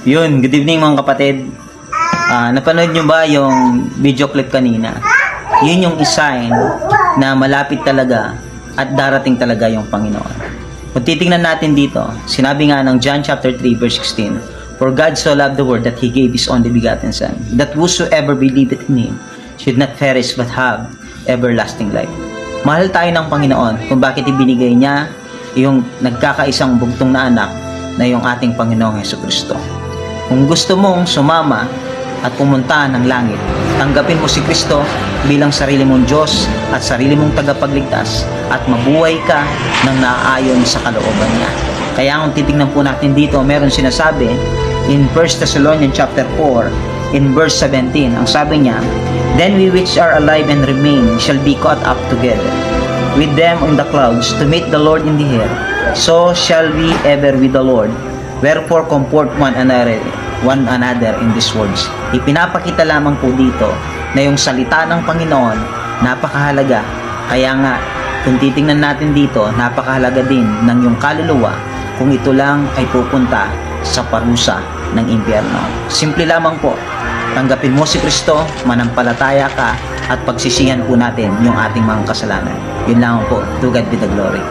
Yun, good evening mga kapatid. Napanood nyo ba yung video clip kanina? Yun yung sign na malapit talaga at darating talaga yung Panginoon. Kung titingnan natin dito, sinabi nga ng John chapter 3 verse 16, "For God so loved the world that He gave His only begotten Son, that whosoever believeth in Him should not perish but have everlasting life." Mahal tayo ng Panginoon kung bakit ibinigay niya yung nagkakaisang bugtong na anak na yung ating Panginoong Hesukristo. Kung gusto mong sumama at pumunta ng langit, tanggapin mo si Kristo bilang sarili mong Diyos at sarili mong tagapagligtas at mabuhay ka ng naaayon sa kalooban niya. Kaya kung titignan po natin dito, meron sinasabi in 1 Thessalonians chapter 4 in verse 17, ang sabi niya, "Then we which are alive and remain shall be caught up together with them in the clouds to meet the Lord in the air. So shall we ever with the Lord. Wherefore comfort one another in these words." Ipinapakita lamang po dito na yung salita ng Panginoon napakahalaga. Kaya nga, kung titingnan natin dito, napakahalaga din ng yung kaluluwa kung ito lang ay pupunta sa parusa ng impyerno. Simple lamang po, tanggapin mo si Kristo, manampalataya ka, at pagsisihan po natin yung ating mga kasalanan. Yun lang po. To God be the glory.